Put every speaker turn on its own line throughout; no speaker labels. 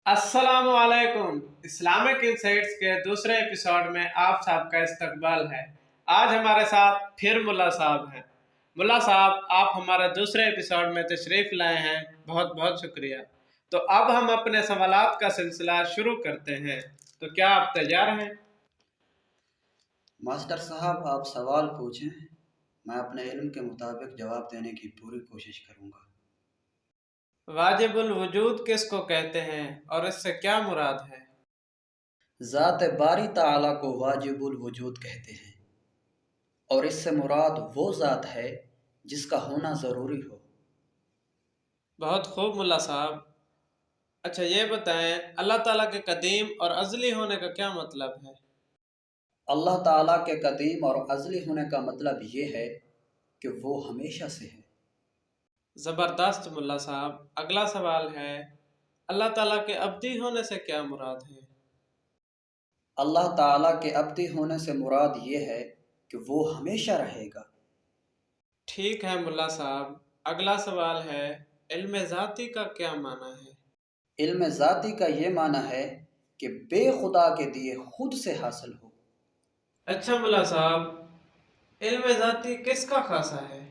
अस्सलाम वालेकुम। Islamic insights के दूसरे एपिसोड में आप सबका इस्तकबाल है। आज हमारे साथ फिर मुल्ला साहब हैं। मुल्ला साहब, आप हमारे दूसरे एपिसोड में तशरीफ़ लाए हैं, बहुत बहुत शुक्रिया। तो अब हम अपने सवालात का सिलसिला शुरू करते हैं। तो क्या आप तैयार हैं?
मास्टर साहब, आप सवाल पूछें, मैं अपने इल्म के मुताबिक जवाब देने की पूरी कोशिश करूंगा।
वाजिबुल वजूद किसको कहते हैं और इससे क्या मुराद है?
ज़ात बारी ताला को वाजिबुल वजूद कहते हैं और इससे मुराद वो ज़ात है जिसका होना ज़रूरी हो।
बहुत खूब मुल्ला साहब। अच्छा ये बताएं, अल्लाह ताला के कदीम और अज़ली होने का क्या मतलब है?
अल्लाह ताला के कदीम और अज़ली होने का मतलब ये है कि वो हमेशा से है।
ज़बरदस्त मुल्ला साहब। अगला सवाल है, अल्लाह ताला के अब्दी होने से क्या मुराद है?
अल्लाह ताला के अब्दी होने से मुराद ये है कि वो हमेशा रहेगा।
ठीक है मुल्ला साहब। अगला सवाल है, इल्म ज़ाती का क्या माना है?
इल्म ज़ाती का ये माना है कि बेखुदा के दिए खुद से हासिल हो।
अच्छा मुल्ला साहब, इल्म ज़ाती किसका खासा है?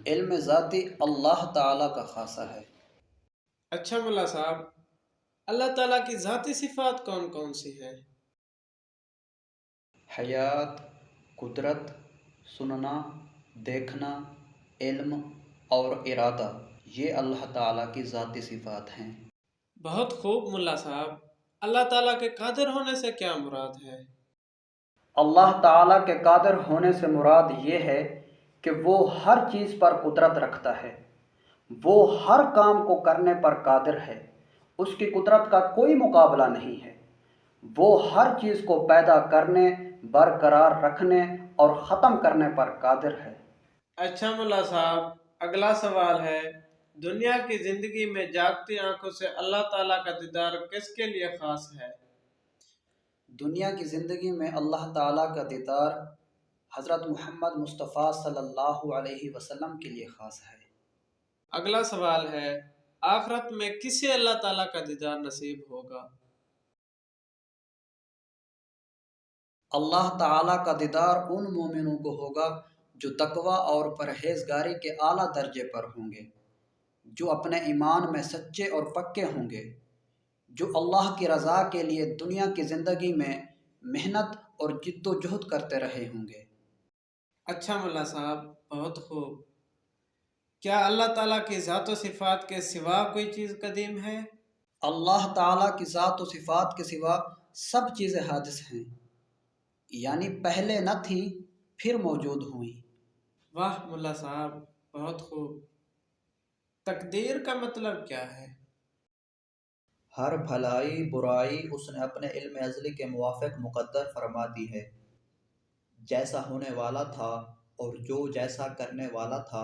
इल्म ज़ाती अल्लाह ताला का खासा है।
अच्छा मुल्ला साहब, अल्लाह ताला की ज़ाती सिफ़ात कौन कौन सी है?
हयात, कुदरत, सुनना, देखना, इल्म और इरादा, ये अल्लाह ताला की ज़ाती सिफ़ात हैं।
बहुत खूब मुल्ला साहब। अल्लाह ताला के कादिर होने से क्या मुराद है?
अल्लाह ताला के कादिर होने से मुराद ये है कि वो हर चीज़ पर कुदरत रखता है। वो हर काम को करने पर कादिर है। उसकी कुदरत का कोई मुकाबला नहीं है। वो हर चीज़ को पैदा करने, बरकरार रखने और ख़त्म करने पर कादिर है।
अच्छा मुल्ला साहब, अगला सवाल है, दुनिया की जिंदगी में जागती आंखों से अल्लाह ताला का दीदार किसके लिए खास है?
दुनिया की ज़िंदगी में अल्लाह ताला का दीदार हज़रत मुहम्मद मुस्तफ़ा सल्लल्लाहु अलैहि वसल्लम के लिए ख़ास है।
अगला सवाल है, आखिरत में किसे अल्लाह ताला का दीदार नसीब होगा?
अल्लाह ताला का दीदार उन मोमिनों को होगा जो तकवा और परहेजगारी के आला दर्जे पर होंगे, जो अपने ईमान में सच्चे और पक्के होंगे, जो अल्लाह की रज़ा के लिए दुनिया की ज़िंदगी में मेहनत और जिद्दोजहद करते रहे होंगे।
अच्छा मुल्ला साहब, बहुत खूब। क्या अल्लाह ताला की ज़ात व सिफ़ात के सिवा कोई चीज़ कदीम है?
अल्लाह ताला की ज़ात व सिफ़ात के सिवा सब चीज़ें हादिस हैं, यानी पहले न थी फिर मौजूद हुई।
वाह मुल्ला साहब, बहुत खूब। तकदीर का मतलब क्या है?
हर भलाई बुराई उसने अपने इल्म अज़ली के मुवाफ़िक़ मुक़द्दर फरमा दी है। जैसा होने वाला था और जो जैसा करने वाला था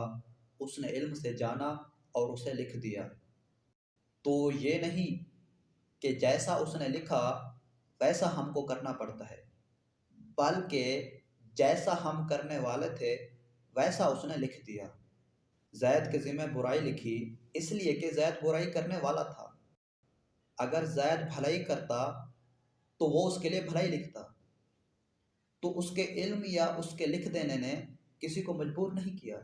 उसने इल्म से जाना और उसे लिख दिया। तो ये नहीं कि जैसा उसने लिखा वैसा हमको करना पड़ता है, बल्कि जैसा हम करने वाले थे वैसा उसने लिख दिया। ज़ैद के ज़िम्मे बुराई लिखी इसलिए कि ज़ैद बुराई करने वाला था। अगर ज़ैद भलाई करता तो वो उसके लिए भलाई लिखता। तो उसके इल्म या उसके लिख देने ने किसी को मजबूर नहीं किया।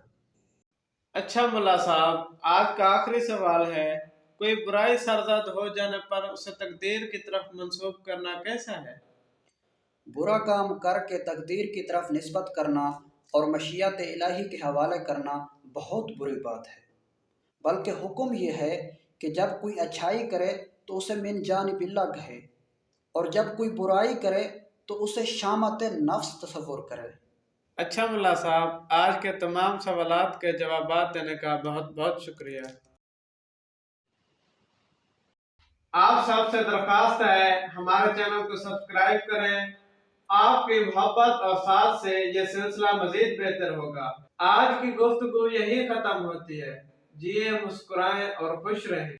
अच्छा मुल्ला साहब, आज का आखिरी सवाल है, कोई बुराई सरजद हो जाने पर उसे तकदीर की तरफ मंसूब करना कैसा है?
बुरा काम करके तकदीर की तरफ निस्बत करना और मशीयत इलाही के हवाले करना बहुत बुरी बात है। बल्कि हुक्म यह है कि जब कोई अच्छाई करे तो उसे मिन जानिबिल्लाह कहे, और जब कोई बुराई करे तो उसे शामत नफ्स तसव्वुर करे।
अच्छा मुल्ला साहब, आज के तमाम सवालात के जवाबात देने का बहुत बहुत शुक्रिया। आप सबसे दरख्वास्त है, हमारे चैनल को सब्सक्राइब करें। आपकी मोहब्बत और साथ से ये सिलसिला मजीद बेहतर होगा। आज की गुफ्तगू यही खत्म होती है। जिए, मुस्कुराएं और खुश रहें।